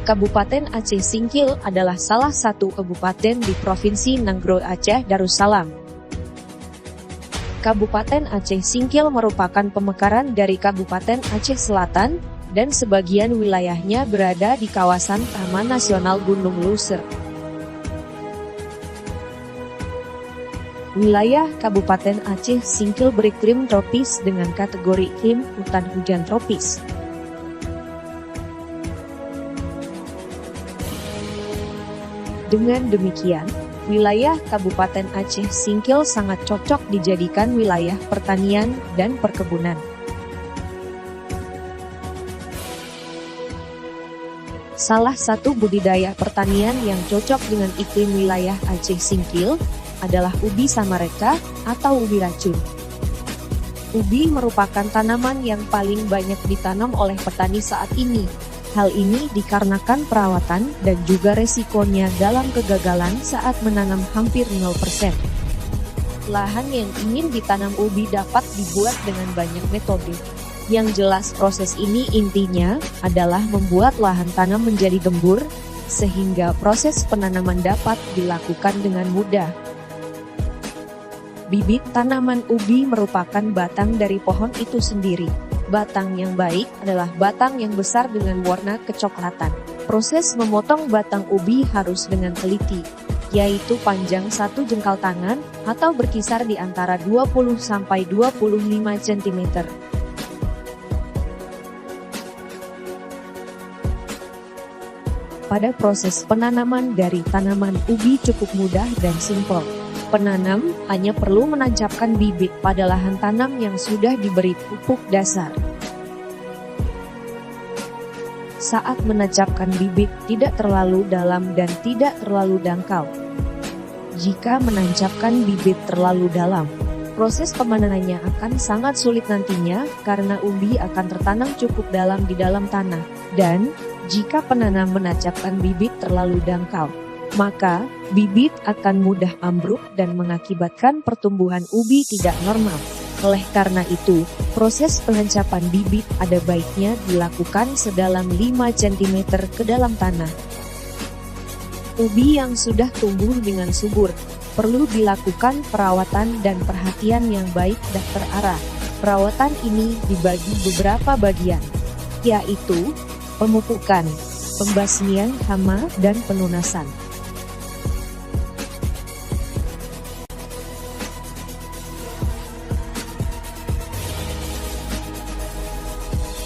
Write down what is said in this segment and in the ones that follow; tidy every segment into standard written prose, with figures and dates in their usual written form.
Kabupaten Aceh Singkil adalah salah satu kabupaten di Provinsi Nanggroe Aceh Darussalam. Kabupaten Aceh Singkil merupakan pemekaran dari Kabupaten Aceh Selatan, dan sebagian wilayahnya berada di kawasan Taman Nasional Gunung Luser. Wilayah Kabupaten Aceh Singkil beriklim tropis dengan kategori iklim hutan hujan tropis. Dengan demikian, wilayah Kabupaten Aceh Singkil sangat cocok dijadikan wilayah pertanian dan perkebunan. Salah satu budidaya pertanian yang cocok dengan iklim wilayah Aceh Singkil adalah ubi samareka atau ubi racun. Ubi merupakan tanaman yang paling banyak ditanam oleh petani saat ini. Hal ini dikarenakan perawatan dan juga resikonya dalam kegagalan saat menanam hampir 0%. Lahan yang ingin ditanam ubi dapat dibuat dengan banyak metode. Yang jelas proses ini intinya adalah membuat lahan tanam menjadi gembur, sehingga proses penanaman dapat dilakukan dengan mudah. Bibit tanaman ubi merupakan batang dari pohon itu sendiri. Batang yang baik adalah batang yang besar dengan warna kecoklatan. Proses memotong batang ubi harus dengan teliti, yaitu panjang 1 jengkal tangan atau berkisar di antara 20–25 cm. Pada proses penanaman dari tanaman ubi cukup mudah dan simpel. Penanam hanya perlu menancapkan bibit pada lahan tanam yang sudah diberi pupuk dasar. Saat menancapkan bibit tidak terlalu dalam dan tidak terlalu dangkal. Jika menancapkan bibit terlalu dalam, proses pemanenannya akan sangat sulit nantinya karena ubi akan tertanam cukup dalam di dalam tanah. Dan, jika penanam menancapkan bibit terlalu dangkal, maka bibit akan mudah ambruk dan mengakibatkan pertumbuhan ubi tidak normal. Oleh karena itu, proses penancapan bibit ada baiknya dilakukan sedalam 5 cm ke dalam tanah. Ubi yang sudah tumbuh dengan subur perlu dilakukan perawatan dan perhatian yang baik dan terarah. Perawatan ini dibagi beberapa bagian, yaitu pemupukan, pembasmian hama, dan penunasan.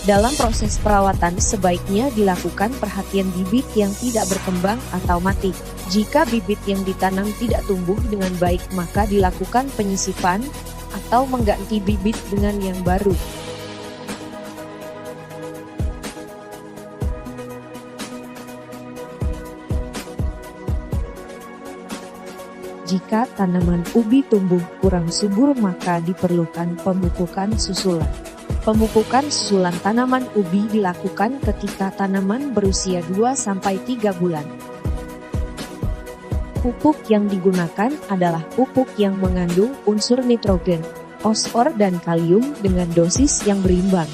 Dalam proses perawatan sebaiknya dilakukan perhatian bibit yang tidak berkembang atau mati. Jika bibit yang ditanam tidak tumbuh dengan baik maka dilakukan penyisipan atau mengganti bibit dengan yang baru. Jika tanaman ubi tumbuh kurang subur maka diperlukan pemupukan susulan. Pemupukan susulan tanaman ubi dilakukan ketika tanaman berusia 2–3 bulan. Pupuk yang digunakan adalah pupuk yang mengandung unsur nitrogen, fosfor dan kalium dengan dosis yang berimbang.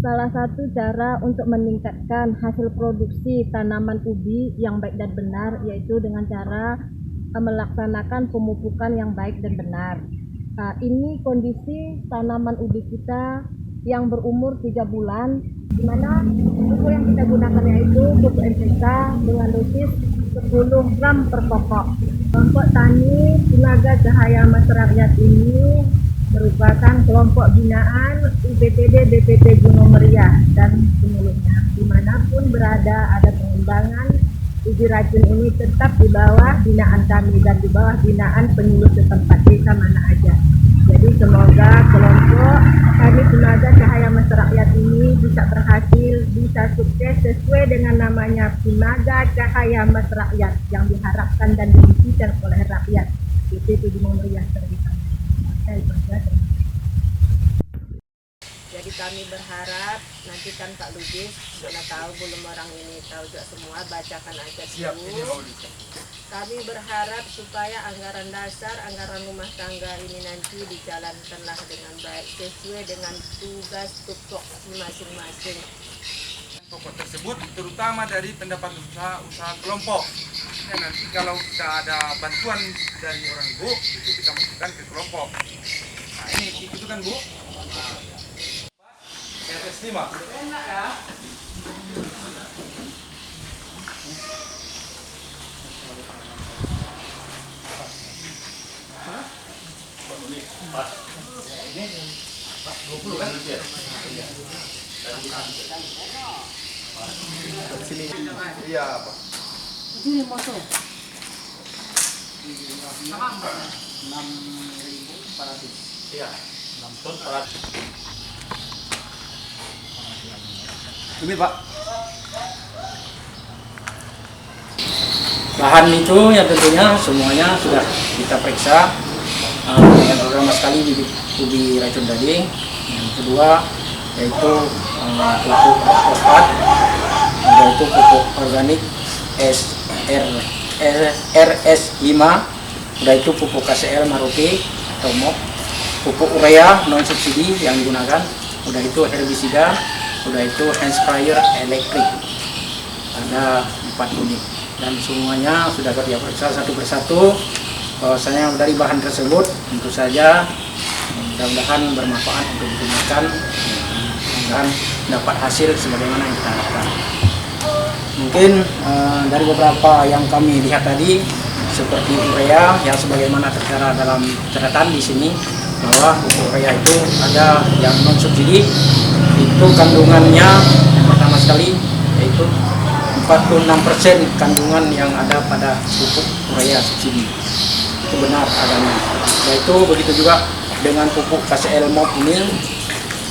Salah satu cara untuk meningkatkan hasil produksi tanaman ubi yang baik dan benar yaitu dengan cara melaksanakan pemupukan yang baik dan benar. Ini kondisi tanaman ubi kita yang berumur 3 bulan, di mana pupuk yang kita gunakan yaitu pupuk NPK dengan dosis 10 gram per pokok. Kelompok tani Tenaga Cahaya Masyarakat ini merupakan kelompok binaan UPTD BPT Gunung Meriah dan penyuluhnya. Dimanapun berada ada pengembangan ubi racun ini tetap di bawah binaan kami dan di bawah binaan penyuluh setempat desa mana aja. Jadi semoga kelompok kami Tenaga Cahaya Masyarakat ini bisa berhasil, bisa sukses sesuai dengan namanya Tenaga Cahaya Masyarakat yang diharapkan dan dimimpikan oleh rakyat. Itu Gunung Meriah terdekat. Jadi kami berharap nanti kan Pak Lubis sudah tahu, belum orang ini tahu juga semua, bacakan aja dulu. Kami berharap supaya anggaran dasar, anggaran rumah tangga ini nanti dijalankanlah dengan baik sesuai dengan tugas pokok masing-masing. Pokok tersebut terutama dari pendapat usaha kelompok. Ya, nanti kalau kita ada bantuan dari orang ibu itu kita masukkan ke kelompok. Nah ini itu kan Bu. RS 5. Enak ya. Ini 20 kan? Sini. Iya, Pak. Ini motor. 6.400. Iya. 6 ton 400. Ini, Pak. Bahan itu ya tentunya semuanya sudah kita periksa. Yang pertama sekali bibit ubi racun daging. Yang kedua yaitu pupuk fosfat, yaitu pupuk organik RS5, udah itu pupuk KCL Maruti atau MOP, pupuk urea non subsidi yang digunakan, udah itu herbisida, udah itu hand sprayer elektrik, ada 4 unit dan semuanya sudah kita periksa satu persatu. Bahwasanya dari bahan tersebut tentu saja mudah-mudahan bermanfaat untuk digunakan dan dapat hasil sebagaimana yang kita harapkan. Mungkin dari beberapa yang kami lihat tadi seperti urea yang sebagaimana tertera dalam catatan di sini bahwa pupuk urea itu ada yang non subsidi, itu kandungannya yang pertama sekali yaitu 46% kandungan yang ada pada pupuk urea subsidi itu benar adanya. Yaitu begitu juga dengan pupuk KCL MOP ini,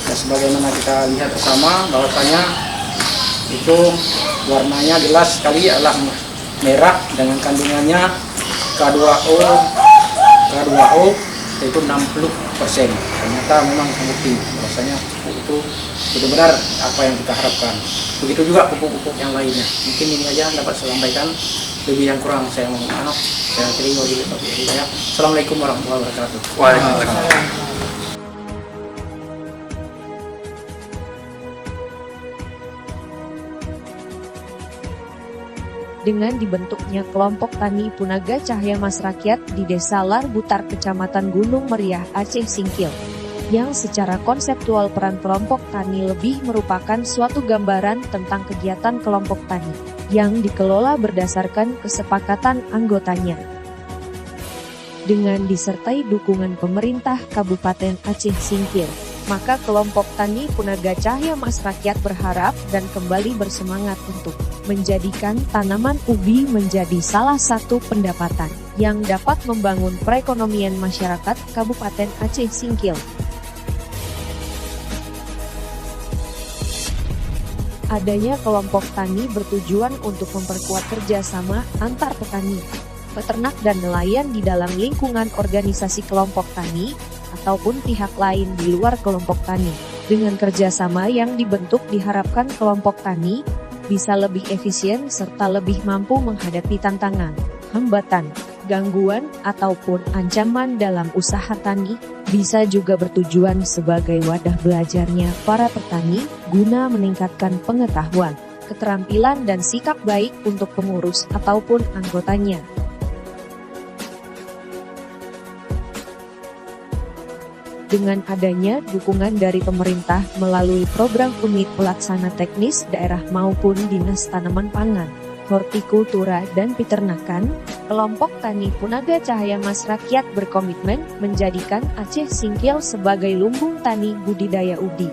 ya sebagaimana kita lihat bersama bahwasanya itu warnanya jelas sekali adalah merah dengan kandungannya K2O yaitu 60%. Ternyata memang terbukti bahwasanya pupuk itu benar-benar apa yang kita harapkan. Begitu juga pupuk-pupuk yang lainnya. Mungkin ini aja dapat saya sampaikan. Lebih yang kurang saya mohon maaf. Saya terima wabillahi taufiq wal hidayah. Assalamualaikum warahmatullahi wabarakatuh. Waalaikumsalam. Dengan dibentuknya kelompok tani Punaga Cahya Mas Rakyat di Desa Larbutar, Kecamatan Gunung Meriah, Aceh Singkil, yang secara konseptual peran kelompok tani lebih merupakan suatu gambaran tentang kegiatan kelompok tani yang dikelola berdasarkan kesepakatan anggotanya. Dengan disertai dukungan pemerintah Kabupaten Aceh Singkil, maka kelompok tani Punaga Cahya Mas Rakyat berharap dan kembali bersemangat untuk menjadikan tanaman ubi menjadi salah satu pendapatan yang dapat membangun perekonomian masyarakat Kabupaten Aceh Singkil. Adanya kelompok tani bertujuan untuk memperkuat kerjasama antar petani, peternak dan nelayan di dalam lingkungan organisasi kelompok tani ataupun pihak lain di luar kelompok tani. Dengan kerjasama yang dibentuk diharapkan kelompok tani bisa lebih efisien serta lebih mampu menghadapi tantangan, hambatan, gangguan ataupun ancaman dalam usaha tani, bisa juga bertujuan sebagai wadah belajarnya para petani guna meningkatkan pengetahuan, keterampilan dan sikap baik untuk pengurus ataupun anggotanya. Dengan adanya dukungan dari pemerintah melalui program unit pelaksana teknis daerah maupun Dinas Tanaman Pangan, Hortikultura dan Peternakan, kelompok tani Punaga Cahya Mas Rakyat berkomitmen menjadikan Aceh Singkil sebagai lumbung tani budidaya ubi.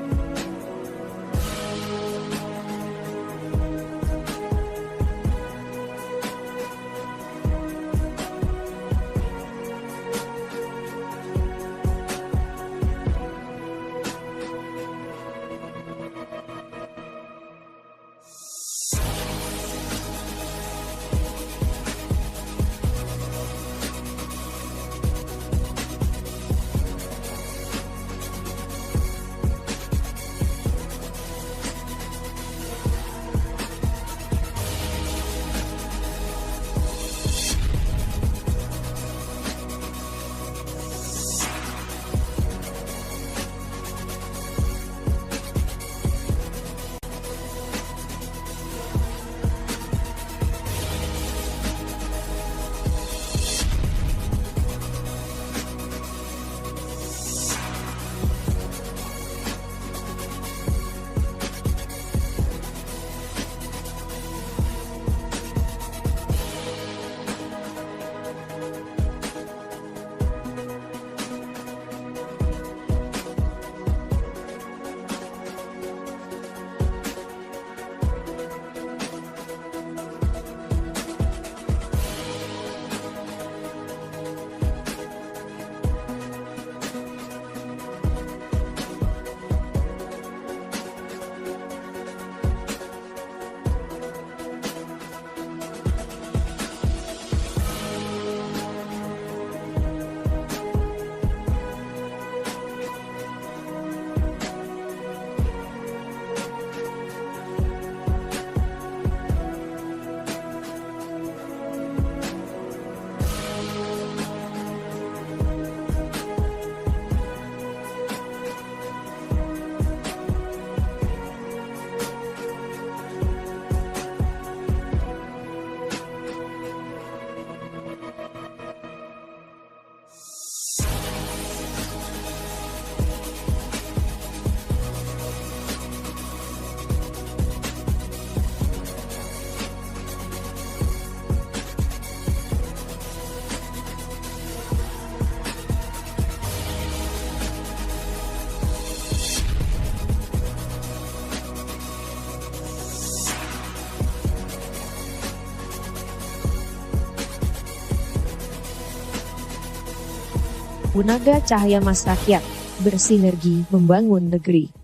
Sapunaga Cahaya Mas Rakyat, bersinergi membangun negeri.